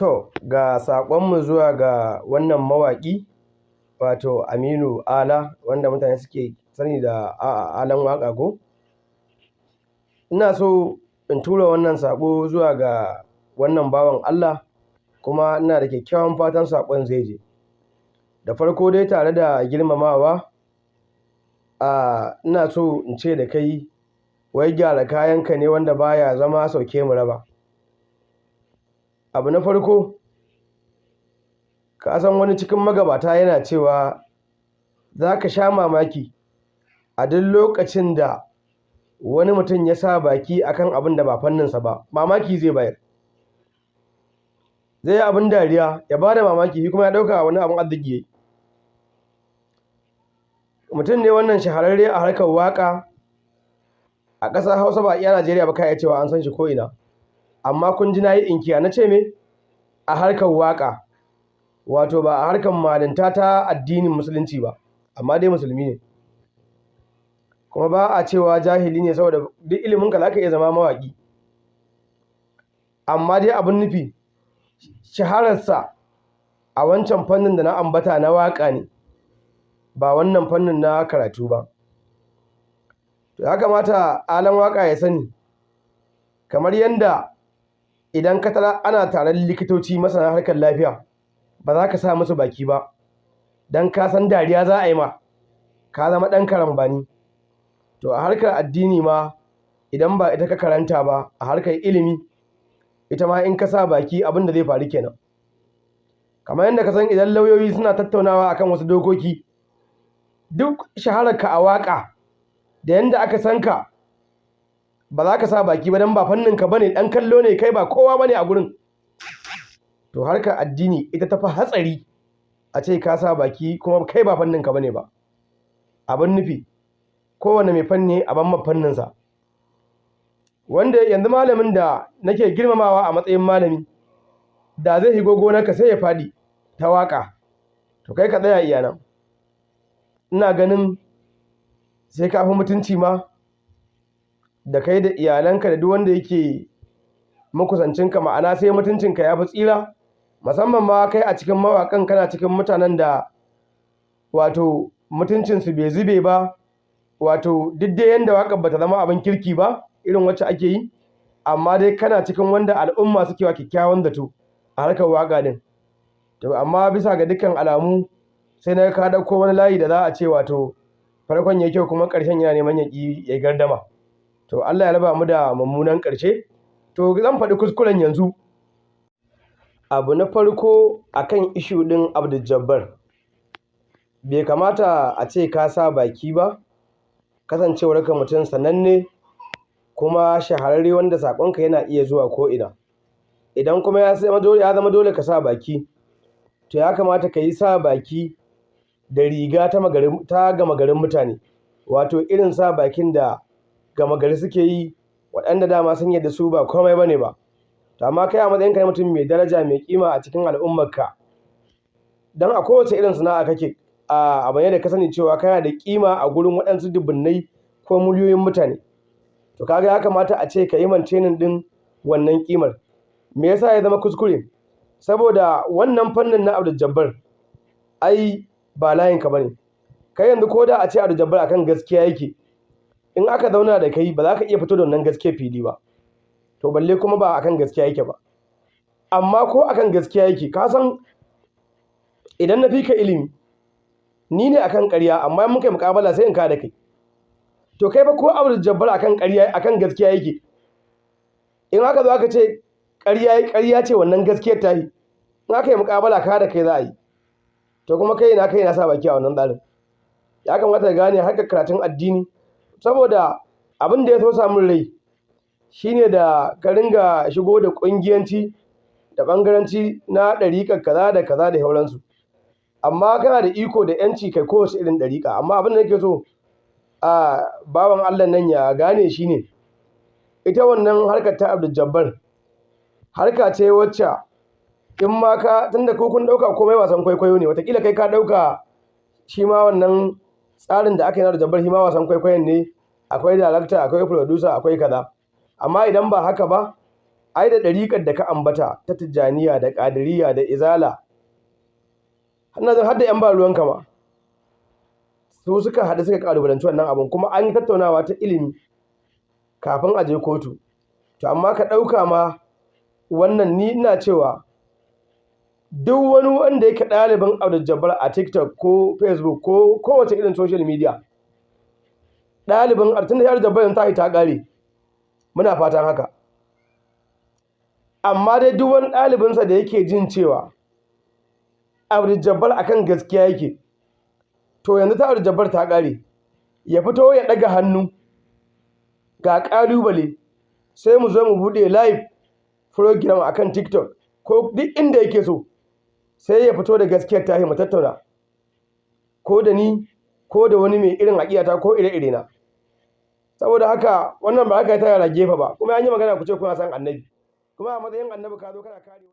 To, ga saƙonmu zuwa ga wannan mawaƙi, wato Aminu Ala, wanda mutane suke sani da Alan Waƙa ko? Ina so in tura wannan saƙo zuwa ga wannan bawan Allah, kuma ina da kyakkyawan fatan saƙon zai je. Da farko dai tare da girmamawa, ina so in ce da kai, wai gyara kayanka ne wanda baya zama sauke mu raba. Abu na farko, ka san wani cikin magabata yana cewa za ka sha mamaki a duk lokacin da wani mutum ya sa baki akan abin da ba fanninsa ba, mamaki zai bayar. Zai yi abin dariya, ya ba da mamaki, shi kuma ya ɗauka wani abin arziki yayi. Mutum ne wannan shahararre a harkar waƙa a ƙasar Hausa, ba iya Najeriya ba ka iya cewa an san shi ko'ina. Amma kun ji na yi inkiya na ce me? A harkar waƙa, wato ba a harkar malinta ta addinin musulunci ba, amma dai musulmi ne. Kuma ba a cewa jahili ne, saboda duk iliminka za ka iya zama mawaƙi. Amma dai abin nufi, shahararsa a wancan fannin da na ambata na waƙa ne, ba wannan fannin na karatu ba. To ya kamata Alan Waƙa ya sani, kamar yanda idan ka tara ana taron likitoci masana harkar lafiya, ba za ka sa musu baki ba, don ka san dariya za a yi ma, ka zama ɗan karambani. To a harkar addini ma, idan ba ita ka karanta ba, a harkar ilimi, ita ma in ka sa baki abin da zai faru kenan. Kamar yadda ka san idan lauyoyi suna tattaunawa akan wasu dokoki, duk shahararka a waƙa da yanda aka san ka, ba za ka sa baki ba don ba fanninka ba ne, ɗan kallo ne kai, ba kowa ba ne a gurin. To harkar addini ita ta fi hatsari a ce ka sa baki kuma kai ba fanninka ba ne ba. Abin nufi, kowane mai fanni a ban ma fanninsa. Wanda yanzu malamin da nake girmamawa a matsayin malami, da zai shigo gonarka sai ya faɗi ta waƙa, to kai ka tsaya iya nan. Ina ganin sai ka fi mutunci ma da kai da iyalanka da duk wanda yake makusancinka, ma'ana sai mutuncinka ya fi tsira, musamman ma kai a cikin mawaƙan kana cikin mutanen da wato mutuncinsu bai zube ba, wato duk dai yanda waƙar ba ta zama abin kirki ba irin wacce ake yi, amma dai kana cikin wanda al'umma suke wa kyakkyawan zato a harkar waƙa din. To amma bisa ga dukkan alamu, sai na ka ɗauko wani layi da za a ce wato farkon yayi kyau kuma ƙarshen yana neman ya yi gardama. To Allah ya raba mu da mummunan ƙarshe. To zan faɗi kuskuren yanzu. Abu na farko akan issue ɗin Abdul Jabbar, bai kamata a ce ka sa baki ba, kasancewarka mutum sananne kuma shahararre wanda saƙonka yana iya zuwa ko'ina. Idan kuma ya zama dole ka sa baki, to ya kamata ka yi sa baki da riga ta gama garin mutane, wato irin sa bakin da gama gari suke yi, waɗanda dama sun yarda su ba komai ba ne ba. To amma kai a matsayinka na mutum mai daraja, mai ƙima a cikin al'ummarka, don a kowace irin sana'a kake, abu ne da ka sani cewa kana da ƙima a gurin waɗansu dubunnai ko miliyoyin mutane. To kaga ya kamata a ce ka yi maintaining ɗin wannan ƙimar. Me yasa ya zama kuskure? Saboda wannan fannin na Abdul Jabbar, ai ba layinka ba ne. Kai yanzu ko da a ce Abdul Jabbar akan gaskiya yake, in aka zauna da kai ba za ka iya fito da wannan gaskiya fili ba. To balle kuma ba akan gaskiya yake ba. Amma ko akan gaskiya yake, ka san idan na fi ka ilimi, ni ne akan ƙarya, amma in muka yi muƙabala sai in ka da kai. To kai ba ko Abdul Jabbar akan ƙarya, akan gaskiya yake, in aka zo aka ce ƙarya ce wannan gaskiyar ta yi, in aka yi muƙabala ka da kai za a yi. To kuma kai na sa baki a wannan tsarin. Ya kamata ka gane harkar karatun addini, saboda abin da ya so samun rai shine da ka ringa shigo da ƙungiyanci da ɓangaranci na ɗariƙar kaza da kaza da sauransu. Amma kana da iko da ‘yanci kai kowace irin ɗariƙa. Amma abin da nake so bawan Allah nan ya gane shi ne, ita wannan harkar ta Abdul Jabbar harka ce wacce in ma tunda ko kun ɗauka komai wasan kwaikwayo ne, wataƙila kai ka ɗauka shi ma wannan tsarin da aka yi na Abdul Jabbar shi ma wasan kwaikwayon ne, akwai darakta, akwai producer, akwai kaza. Amma idan ba haka ba, ai da ɗariƙar da ka ambata ta Tijjaniya da Ƙadiriyya da Izala har da 'yan ba ruwanka ma su suka haɗu suka ƙalubalanci wannan abin kuma an yi tattaunawa ta ilimi kafin a je kotu. To amma ka ɗauka ma wannan ni ina cewa duk wani wanda yake ɗalibin Abdul Jabbar a TikTok ko Facebook ko kowace irin social media ɗalibin tun da Abdul Jabbar ta yi ta ƙare muna fatan haka. Amma dai duk wani ɗalibinsa da yake jin cewa Abdul Jabbar akan gaskiya yake to yanzu ta Abdul Jabbar ta ƙare ya fito ya ɗaga hannu ga ƙalubale sai mu zo mu buɗe live program akan TikTok ko duk inda yake so sai ya fito da gaskiyar tahi mu tattauna ko da ni ko da wani mai irin aƙiyata ko ire-ire na. Saboda haka wannan ba aka yi ta yara gefe ba kuma an yi magana ku ce kuna san annabi kuma a matsayin annabi ka zo kana kare